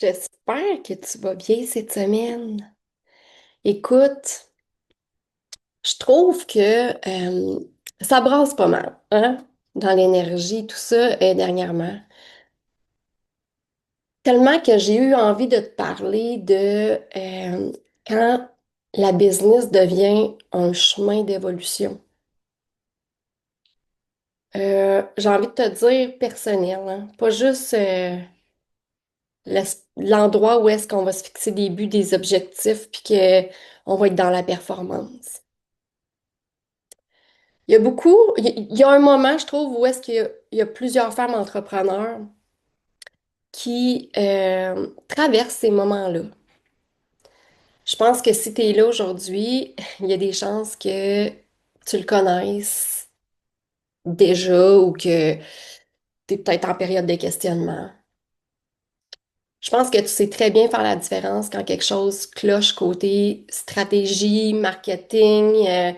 J'espère que tu vas bien cette semaine. Écoute, je trouve que ça brasse pas mal, hein, dans l'énergie, tout ça, dernièrement. Tellement que j'ai eu envie de te parler de quand la business devient un chemin d'évolution. J'ai envie de te dire personnel, hein, pas juste l'endroit où est-ce qu'on va se fixer des buts, des objectifs, puis que on va être dans la performance. Il y a un moment, je trouve, où est-ce qu'il y a plusieurs femmes entrepreneurs qui traversent ces moments-là. Je pense que si tu es là aujourd'hui, il y a des chances que tu le connaisses déjà ou que tu es peut-être en période de questionnement. Je pense que tu sais très bien faire la différence quand quelque chose cloche côté stratégie, marketing,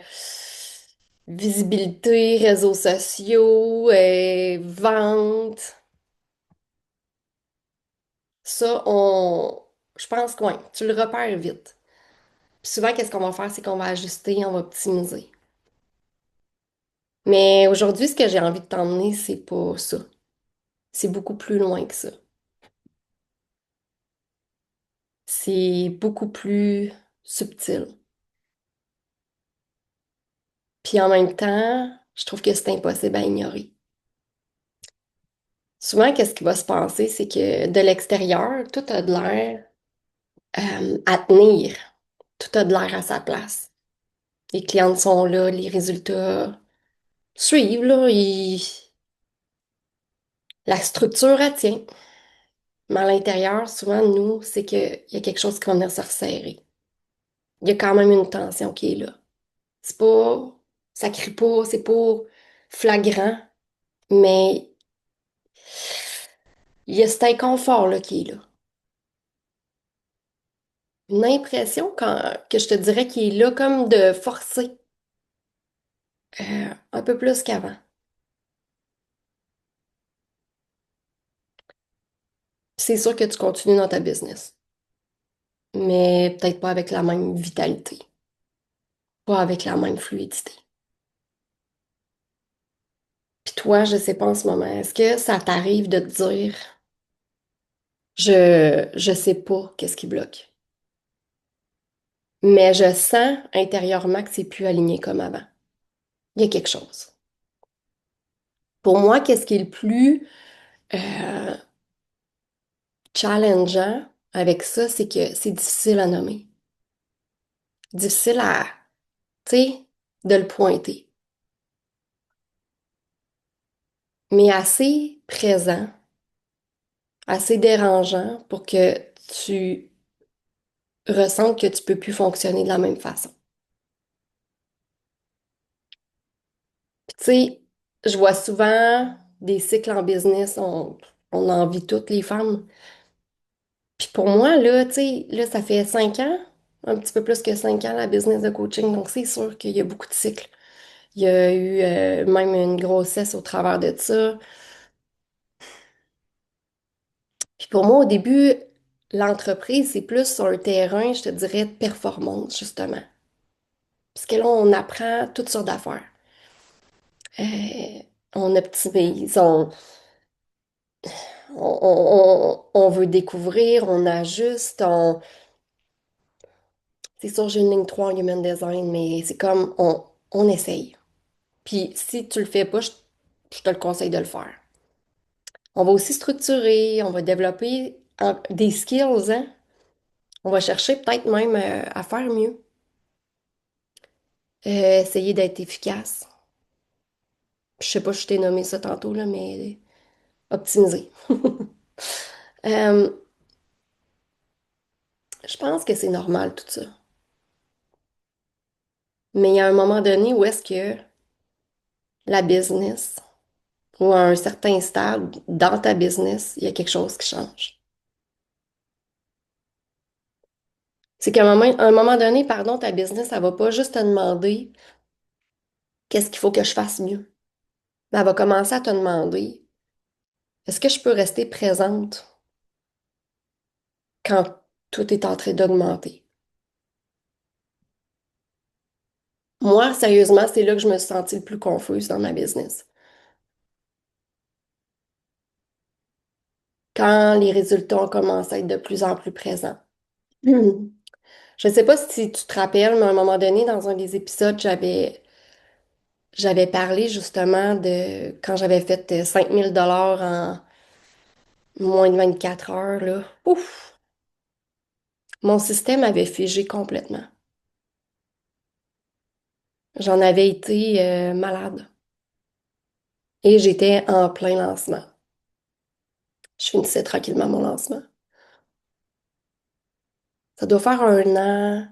visibilité, réseaux sociaux, vente. Ça, je pense que ouais, tu le repères vite. Puis souvent, qu'est-ce qu'on va faire, c'est qu'on va ajuster, on va optimiser. Mais aujourd'hui, ce que j'ai envie de t'emmener, c'est pas ça. C'est beaucoup plus loin que ça. C'est beaucoup plus subtil. Puis en même temps, je trouve que c'est impossible à ignorer. Souvent, qu'est-ce qui va se passer, c'est que de l'extérieur, tout a de l'air à tenir. Tout a de l'air à sa place. Les clientes sont là, les résultats suivent, là. La structure, elle tient. Mais à l'intérieur, souvent, nous, c'est qu'il y a quelque chose qui va venir se resserrer. Il y a quand même une tension qui est là. C'est pas, ça crie pas, c'est pas flagrant, mais il y a cet inconfort-là qui est là. Une impression que je te dirais qui est là comme de forcer un peu plus qu'avant. C'est sûr que tu continues dans ta business, mais peut-être pas avec la même vitalité, pas avec la même fluidité. Puis toi, je sais pas en ce moment, est-ce que ça t'arrive de te dire, je sais pas qu'est-ce qui bloque, mais je sens intérieurement que c'est plus aligné comme avant. Il y a quelque chose. Pour moi, qu'est-ce qui est le plus euh, challengeant avec ça, c'est que c'est difficile à nommer. Difficile à, tu sais, de le pointer, mais assez présent, assez dérangeant pour que tu ressentes que tu peux plus fonctionner de la même façon. Puis, tu sais, je vois souvent des cycles en business, on en vit toutes les femmes. Puis pour moi, là, tu sais, là, ça fait 5 ans, un petit peu plus que 5 ans, la business de coaching. Donc, c'est sûr qu'il y a beaucoup de cycles. Il y a eu même une grossesse au travers de ça. Puis pour moi, au début, l'entreprise, c'est plus sur un terrain, je te dirais, de performance, justement. Parce que là, on apprend toutes sortes d'affaires. Euh, on optimise, on veut découvrir, on ajuste, c'est sûr, j'ai une ligne 3 en human design, mais c'est comme on essaye. Puis si tu le fais pas, je te le conseille de le faire. On va aussi structurer, on va développer des skills, hein. On va chercher peut-être même à faire mieux. Essayer d'être efficace. Je sais pas si je t'ai nommé ça tantôt, là, mais optimiser. Euh, je pense que c'est normal tout ça. Mais il y a un moment donné où est-ce que la business, ou à un certain stade dans ta business, il y a quelque chose qui change. C'est qu'à un moment donné, pardon, ta business, elle va pas juste te demander qu'est-ce qu'il faut que je fasse mieux. Mais elle va commencer à te demander est-ce que je peux rester présente quand tout est en train d'augmenter. Moi, sérieusement, c'est là que je me suis sentie le plus confuse dans ma business. Quand les résultats ont commencé à être de plus en plus présents. Hmm. Je ne sais pas si tu te rappelles, mais à un moment donné, dans un des épisodes, j'avais parlé justement de quand j'avais fait 5 000 $ en moins de 24 heures, là. Ouf! Mon système avait figé complètement. J'en avais été malade. Et j'étais en plein lancement. Je finissais tranquillement mon lancement. Ça doit faire un an,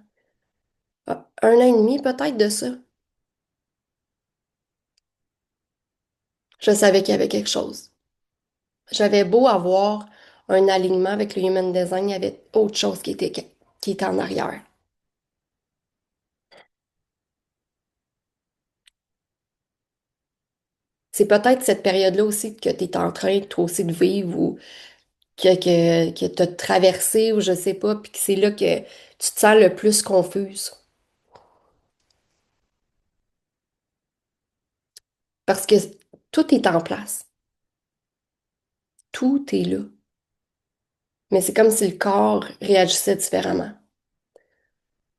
1 an et demi peut-être de ça. Je savais qu'il y avait quelque chose. J'avais beau avoir un alignement avec le human design, il y avait autre chose qui était en arrière. C'est peut-être cette période-là aussi que tu es en train, toi aussi, de vivre ou que tu as traversé ou je sais pas, puis que c'est là que tu te sens le plus confuse. Parce que tout est en place. Tout est là. Mais c'est comme si le corps réagissait différemment.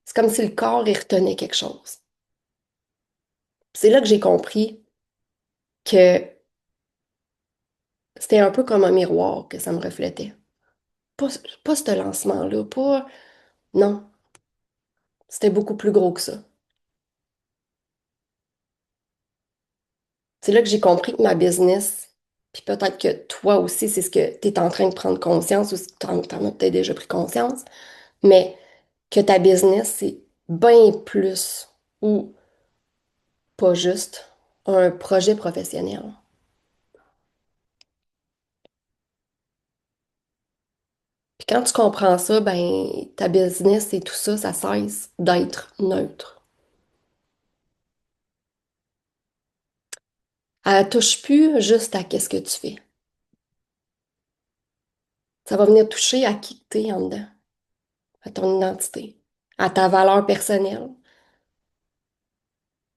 C'est comme si le corps, il retenait quelque chose. C'est là que j'ai compris que c'était un peu comme un miroir que ça me reflétait. Pas, pas ce lancement-là, pas... Non, c'était beaucoup plus gros que ça. C'est là que j'ai compris que ma business, puis peut-être que toi aussi, c'est ce que tu es en train de prendre conscience, ou si t'en as peut-être déjà pris conscience, mais que ta business, c'est bien plus, ou pas juste, un projet professionnel. Puis quand tu comprends ça, ben ta business et tout ça, ça cesse d'être neutre. Elle touche plus juste à qu'est-ce que tu fais. Ça va venir toucher à qui t'es en dedans, à ton identité, à ta valeur personnelle,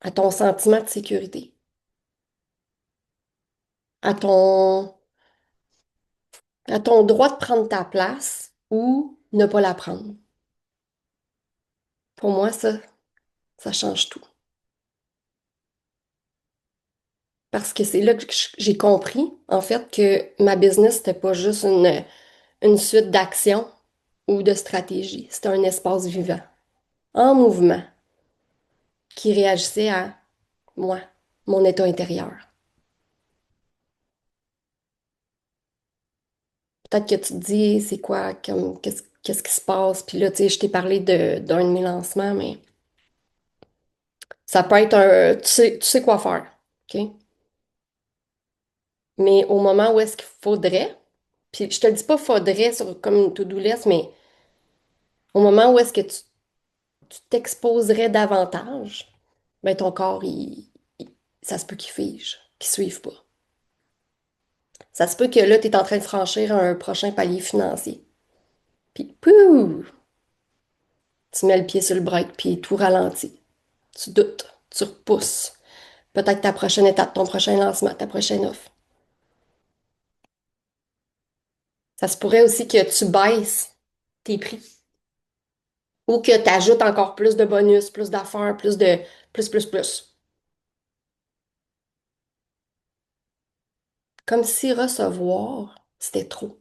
à ton sentiment de sécurité, à ton droit de prendre ta place ou ne pas la prendre. Pour moi, ça change tout. Parce que c'est là que j'ai compris, en fait, que ma business, c'était pas juste une suite d'actions ou de stratégies. C'était un espace vivant, en mouvement, qui réagissait à moi, mon état intérieur. Peut-être que tu te dis, c'est quoi, comme, qu'est-ce qui se passe? Puis là, tu sais, je t'ai parlé d'un de mes lancements, mais ça peut être tu sais quoi faire, OK? Mais au moment où est-ce qu'il faudrait, puis je te le dis pas faudrait sur, comme une to-do list, mais au moment où est-ce que tu t'exposerais davantage, ben ton corps, ça se peut qu'il fige, qu'il suive pas. Ça se peut que là, tu es en train de franchir un prochain palier financier. Puis, pouh, tu mets le pied sur le break, puis tout ralentit. Tu doutes, tu repousses. Peut-être ta prochaine étape, ton prochain lancement, ta prochaine offre. Ça se pourrait aussi que tu baisses tes prix ou que tu ajoutes encore plus de bonus, plus d'affaires, plus. Comme si recevoir, c'était trop.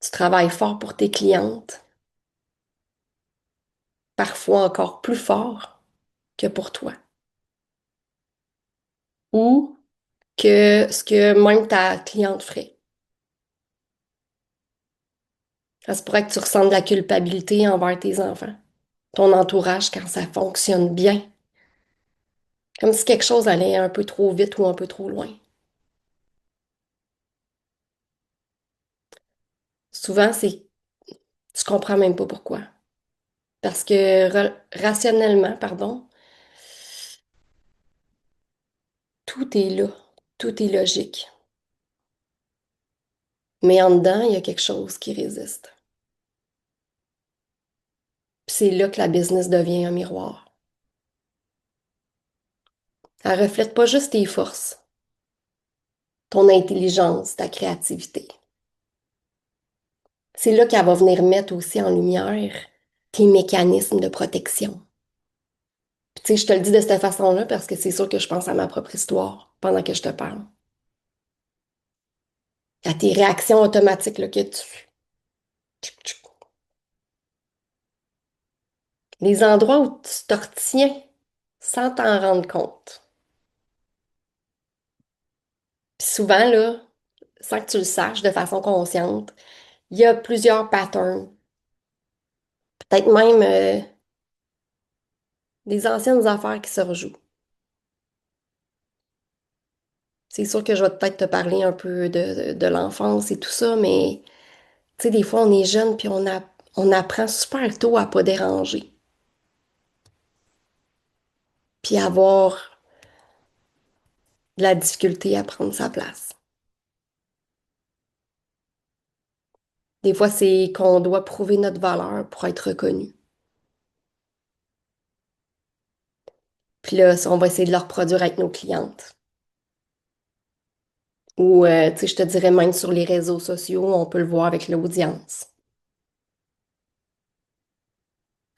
Tu travailles fort pour tes clientes, parfois encore plus fort que pour toi. Ou que ce que même ta cliente ferait. Ça se pourrait que tu ressentes de la culpabilité envers tes enfants, ton entourage quand ça fonctionne bien. Comme si quelque chose allait un peu trop vite ou un peu trop loin. Souvent, tu comprends même pas pourquoi. Parce que rationnellement, pardon, tout est là, tout est logique. Mais en dedans, il y a quelque chose qui résiste. Puis c'est là que la business devient un miroir. Elle reflète pas juste tes forces, ton intelligence, ta créativité. C'est là qu'elle va venir mettre aussi en lumière tes mécanismes de protection. Puis, tu sais, je te le dis de cette façon-là parce que c'est sûr que je pense à ma propre histoire pendant que je te parle. À tes réactions automatiques là, que les endroits où tu te retiens sans t'en rendre compte. Puis souvent, là, sans que tu le saches de façon consciente, il y a plusieurs patterns. Peut-être même des anciennes affaires qui se rejouent. C'est sûr que je vais peut-être te parler un peu de l'enfance et tout ça, mais tu sais, des fois, on est jeune puis on apprend super tôt à pas déranger, puis à avoir de la difficulté à prendre sa place. Des fois, c'est qu'on doit prouver notre valeur pour être reconnu. Puis là, ça, on va essayer de le reproduire avec nos clientes. Ou, tu sais, je te dirais même sur les réseaux sociaux, on peut le voir avec l'audience.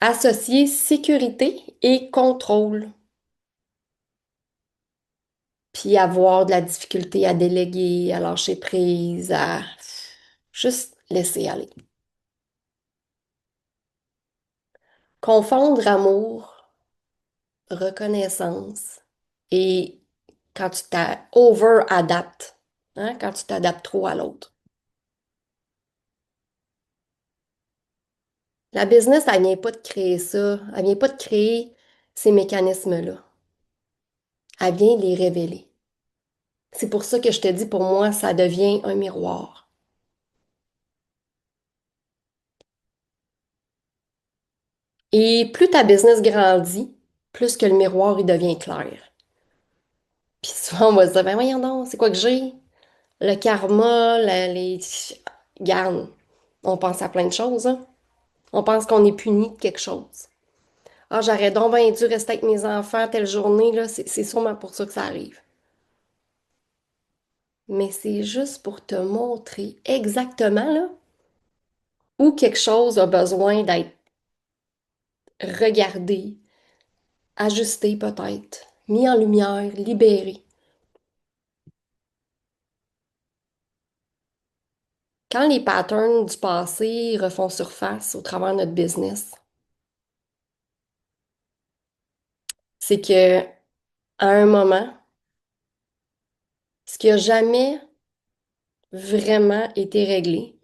Associer sécurité et contrôle, puis avoir de la difficulté à déléguer, à lâcher prise, à juste laisser aller. Confondre amour, reconnaissance et quand tu over-adaptes, hein, quand tu t'adaptes trop à l'autre. La business, elle vient pas de créer ça, elle vient pas de créer ces mécanismes-là. Elle vient les révéler. C'est pour ça que je te dis, pour moi, ça devient un miroir. Et plus ta business grandit, plus que le miroir, il devient clair. Puis souvent, on va se dire, ben voyons donc, c'est quoi que j'ai? Le karma, les... Garde, on pense à plein de choses, hein? On pense qu'on est puni de quelque chose. Ah, j'aurais donc bien dû rester avec mes enfants telle journée, là, c'est sûrement pour ça que ça arrive. Mais c'est juste pour te montrer exactement, là, où quelque chose a besoin d'être regardé, ajusté peut-être, mis en lumière, libéré. Quand les patterns du passé refont surface au travers de notre business, c'est que à un moment, ce qui a jamais vraiment été réglé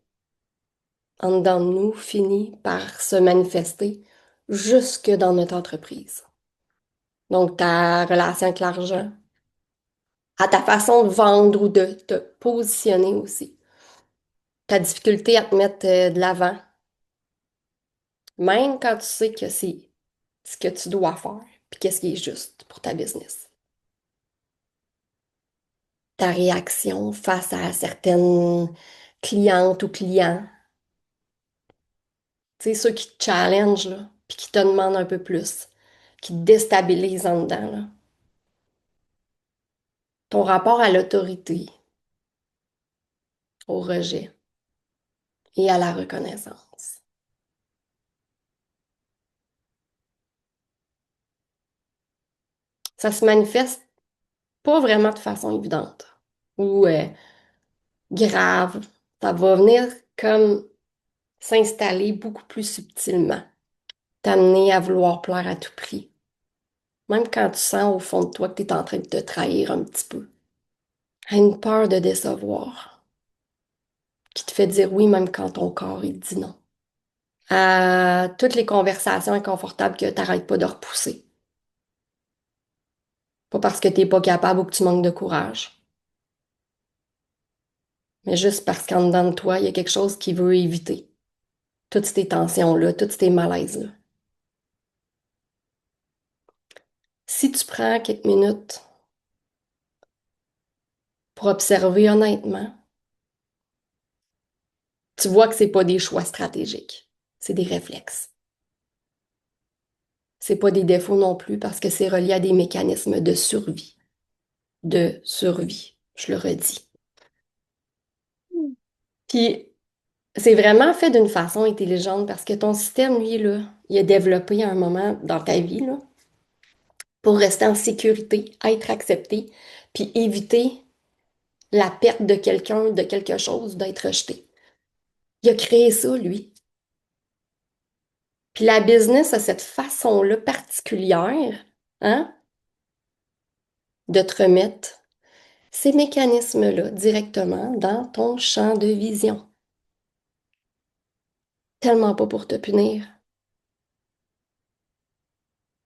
en dedans de nous finit par se manifester jusque dans notre entreprise. Donc, ta relation avec l'argent, à ta façon de vendre ou de te positionner aussi. Ta difficulté à te mettre de l'avant, même quand tu sais que c'est ce que tu dois faire, puis qu'est-ce qui est juste pour ta business. Ta réaction face à certaines clientes ou clients, tu sais, ceux qui te challengent, là, puis qui te demandent un peu plus, qui te déstabilisent en dedans, là. Ton rapport à l'autorité, au rejet et à la reconnaissance. Ça se manifeste pas vraiment de façon évidente ou grave. Ça va venir comme s'installer beaucoup plus subtilement, t'amener à vouloir plaire à tout prix. Même quand tu sens au fond de toi que tu es en train de te trahir un petit peu. À une peur de décevoir qui te fait dire oui même quand ton corps il te dit non. À toutes les conversations inconfortables que tu n'arrêtes pas de repousser. Pas parce que tu n'es pas capable ou que tu manques de courage, mais juste parce qu'en dedans de toi, il y a quelque chose qui veut éviter toutes ces tensions-là, tous ces malaises-là. Si tu prends quelques minutes pour observer honnêtement, tu vois que c'est pas des choix stratégiques, c'est des réflexes. C'est pas des défauts non plus parce que c'est relié à des mécanismes de survie. De survie, je le redis. Puis c'est vraiment fait d'une façon intelligente parce que ton système, lui, là, il a développé à un moment dans ta vie, là, pour rester en sécurité, être accepté, puis éviter la perte de quelqu'un, de quelque chose, d'être rejeté. Il a créé ça, lui. Puis la business a cette façon-là particulière, hein, de te remettre ces mécanismes-là directement dans ton champ de vision. Tellement pas pour te punir,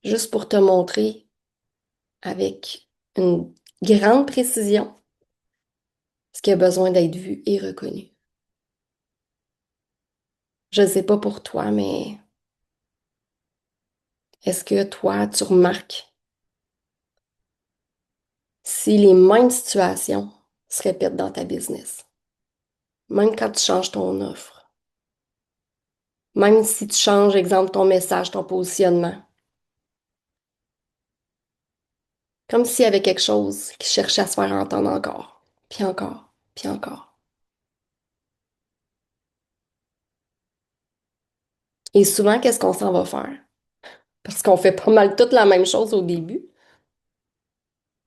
juste pour te montrer avec une grande précision ce qui a besoin d'être vu et reconnu. Je ne sais pas pour toi, mais est-ce que toi, tu remarques si les mêmes situations se répètent dans ta business? Même quand tu changes ton offre, même si tu changes, exemple, ton message, ton positionnement, comme s'il y avait quelque chose qui cherchait à se faire entendre encore, puis encore, puis encore. Et souvent, qu'est-ce qu'on s'en va faire? Parce qu'on fait pas mal toute la même chose au début.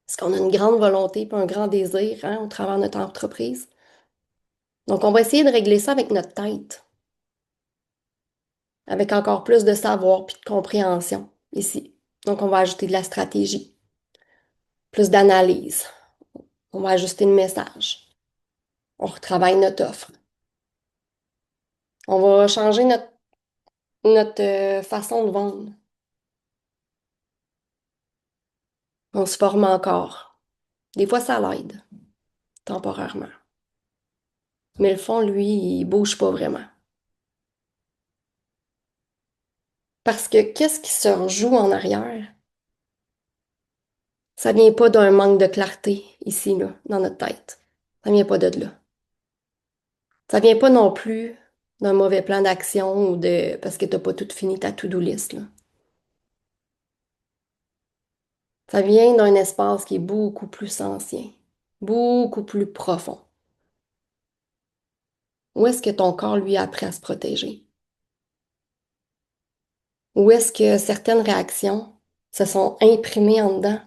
Parce qu'on a une grande volonté et un grand désir, hein, au travers de notre entreprise. Donc, on va essayer de régler ça avec notre tête, avec encore plus de savoir puis de compréhension ici. Donc, on va ajouter de la stratégie, plus d'analyse. On va ajuster le message. On retravaille notre offre. On va changer notre façon de vendre. On se forme encore. Des fois, ça l'aide, temporairement. Mais le fond, lui, il bouge pas vraiment. Parce que qu'est-ce qui se rejoue en arrière? Ça vient pas d'un manque de clarté ici, là, dans notre tête. Ça vient pas de là. Ça vient pas non plus d'un mauvais plan d'action ou de parce que t'as pas tout fini ta to-do list, là. Ça vient d'un espace qui est beaucoup plus ancien, beaucoup plus profond. Où est-ce que ton corps, lui, a appris à se protéger? Où est-ce que certaines réactions se sont imprimées en dedans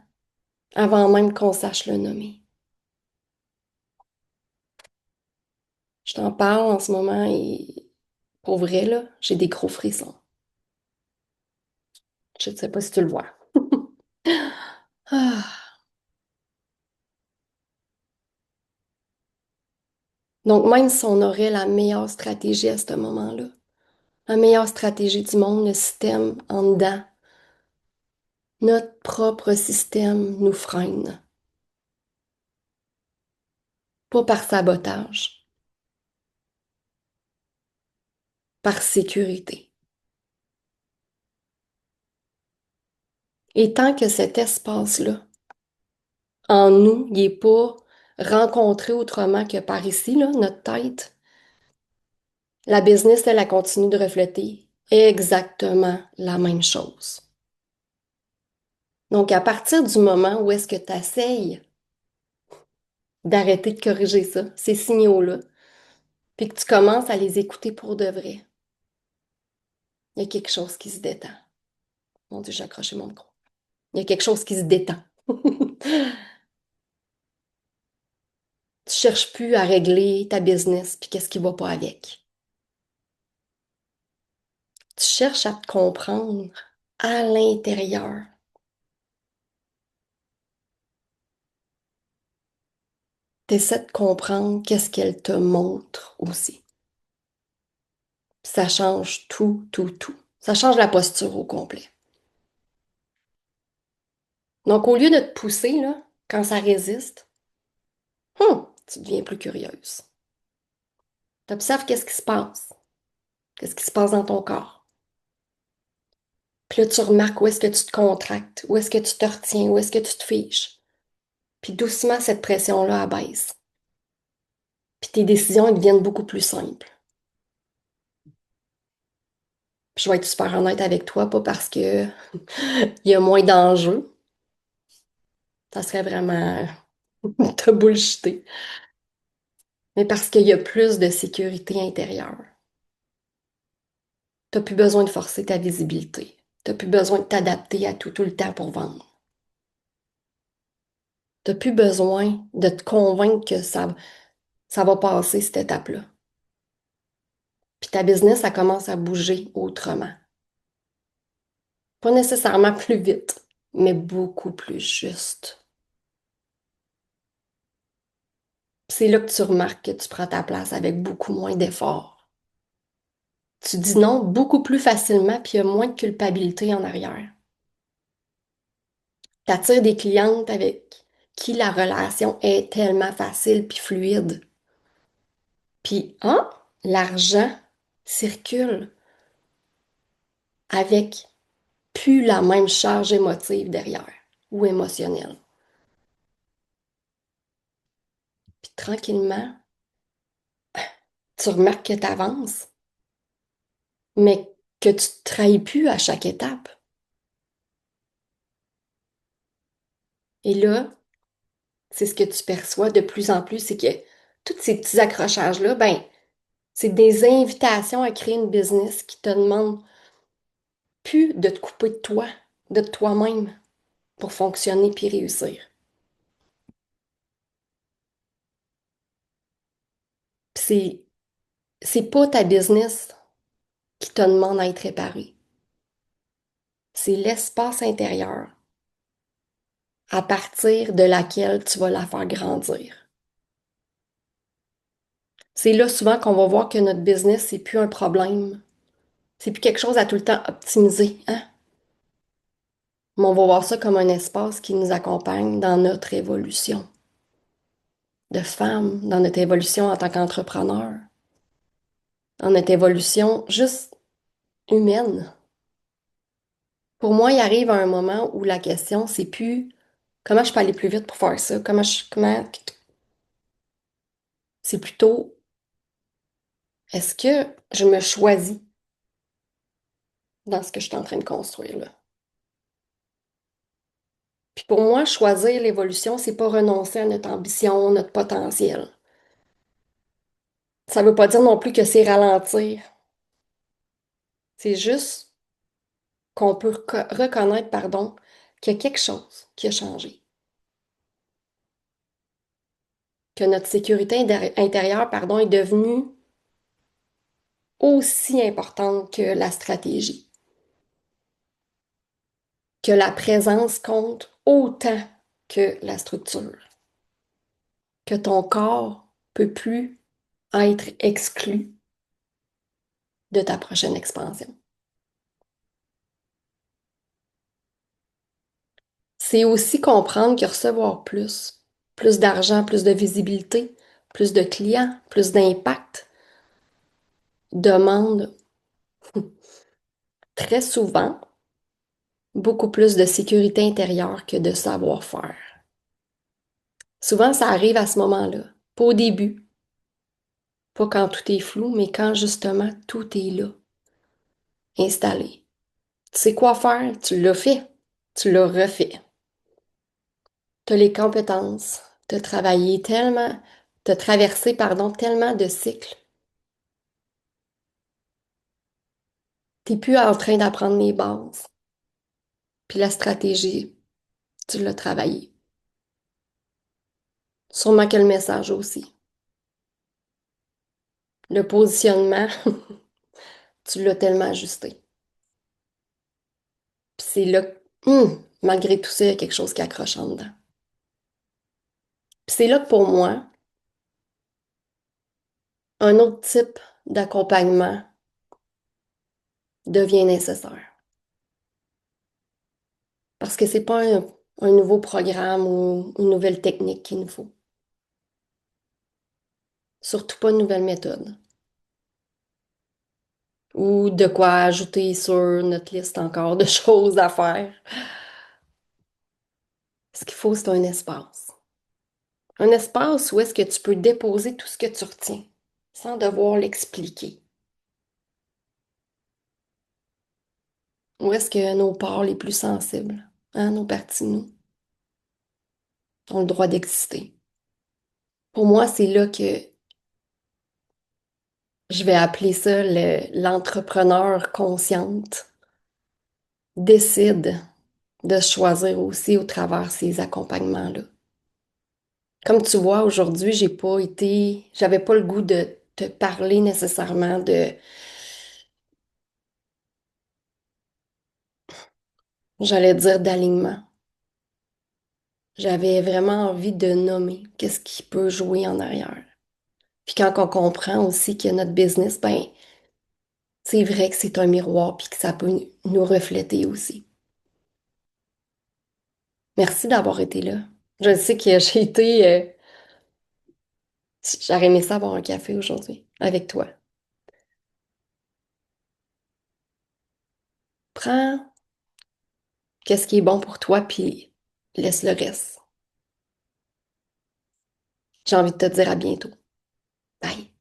avant même qu'on sache le nommer? Je t'en parle en ce moment et pour vrai, là, j'ai des gros frissons. Je ne sais pas si tu le vois. Ah. Donc, même si on aurait la meilleure stratégie à ce moment-là, la meilleure stratégie du monde, le système en dedans, notre propre système nous freine. Pas par sabotage, par sécurité. Et tant que cet espace-là, en nous, il n'est pas rencontré autrement que par ici, là, notre tête, la business, elle, elle continue de refléter exactement la même chose. Donc, à partir du moment où est-ce que tu essayes d'arrêter de corriger ça, ces signaux-là, puis que tu commences à les écouter pour de vrai, il y a quelque chose qui se détend. Mon Dieu, j'ai accroché mon micro. Il y a quelque chose qui se détend. Tu cherches plus à régler ta business, puis qu'est-ce qui va pas avec. Tu cherches à te comprendre à l'intérieur. Tu essaies de comprendre qu'est-ce qu'elle te montre aussi. Ça change tout, tout, tout. Ça change la posture au complet. Donc, au lieu de te pousser, là, quand ça résiste, tu deviens plus curieuse. Tu observes qu'est-ce qui se passe. Qu'est-ce qui se passe dans ton corps. Puis là, tu remarques où est-ce que tu te contractes, où est-ce que tu te retiens, où est-ce que tu te fiches. Puis doucement, cette pression-là abaisse. Puis tes décisions, elles deviennent beaucoup plus simples. Puis je vais être super honnête avec toi, pas parce que il y a moins d'enjeux. Ça serait vraiment te bullshiter. Mais parce qu'il y a plus de sécurité intérieure. T'as plus besoin de forcer ta visibilité. T'as plus besoin de t'adapter à tout le temps pour vendre. T'as plus besoin de te convaincre que ça va passer cette étape-là. Puis ta business, ça commence à bouger autrement. Pas nécessairement plus vite, mais beaucoup plus juste. C'est là que tu remarques que tu prends ta place avec beaucoup moins d'efforts. Tu dis non beaucoup plus facilement, puis il y a moins de culpabilité en arrière. Tu attires des clientes avec qui la relation est tellement facile puis fluide. Puis, hein, l'argent circule avec plus la même charge émotive derrière ou émotionnelle. Puis tranquillement, tu remarques que tu avances, mais que tu te trahis plus à chaque étape. Et là, c'est ce que tu perçois de plus en plus, c'est que tous ces petits accrochages-là, ben, c'est des invitations à créer une business qui te demande plus de te couper de toi, de toi-même pour fonctionner puis réussir. Puis c'est pas ta business qui te demande à être réparé. C'est l'espace intérieur à partir de laquelle tu vas la faire grandir. C'est là souvent qu'on va voir que notre business, c'est plus un problème. C'est plus quelque chose à tout le temps optimiser, hein? Mais on va voir ça comme un espace qui nous accompagne dans notre évolution de femme, dans notre évolution en tant qu'entrepreneur, dans notre évolution juste humaine. Pour moi, il arrive à un moment où la question, c'est plus comment je peux aller plus vite pour faire ça, c'est plutôt est-ce que je me choisis dans ce que je suis en train de construire là. Puis pour moi, choisir l'évolution, c'est pas renoncer à notre ambition, notre potentiel. Ça veut pas dire non plus que c'est ralentir. C'est juste qu'on peut reconnaître, pardon, qu'il y a quelque chose qui a changé. Que notre sécurité intérieure, pardon, est devenue aussi importante que la stratégie. Que la présence compte autant que la structure. Que ton corps peut plus être exclu de ta prochaine expansion. C'est aussi comprendre que recevoir plus d'argent, plus de visibilité, plus de clients, plus d'impact, demande très souvent beaucoup plus de sécurité intérieure que de savoir-faire. Souvent, ça arrive à ce moment-là, pas au début, pas quand tout est flou, mais quand justement tout est là, installé. Tu sais quoi faire, tu l'as fait, tu l'as refait. Tu as les compétences, tu as travaillé tellement, tu as traversé, pardon, tellement de cycles. Tu n'es plus en train d'apprendre les bases. Puis la stratégie, tu l'as travaillé. Sûrement que le message aussi. Le positionnement, tu l'as tellement ajusté. Puis c'est là, malgré tout ça, il y a quelque chose qui accroche en dedans. Puis c'est là que pour moi, un autre type d'accompagnement devient nécessaire. Parce que c'est pas un nouveau programme ou une nouvelle technique qu'il nous faut. Surtout pas une nouvelle méthode. Ou de quoi ajouter sur notre liste encore de choses à faire. Ce qu'il faut, c'est un espace. Un espace où est-ce que tu peux déposer tout ce que tu retiens sans devoir l'expliquer. Où est-ce que nos parts les plus sensibles, hein, nos parties de nous, ont le droit d'exister. Pour moi, c'est là que je vais appeler ça l'entrepreneur consciente décide de choisir aussi au travers ces accompagnements-là. Comme tu vois, aujourd'hui, j'avais pas le goût de te parler nécessairement j'allais dire d'alignement. J'avais vraiment envie de nommer qu'est-ce qui peut jouer en arrière. Puis quand on comprend aussi que notre business, ben, c'est vrai que c'est un miroir puis que ça peut nous refléter aussi. Merci d'avoir été là. Je sais que j'aurais aimé ça avoir un café aujourd'hui avec toi. Prends qu'est-ce qui est bon pour toi puis laisse le reste. J'ai envie de te dire à bientôt. Bye.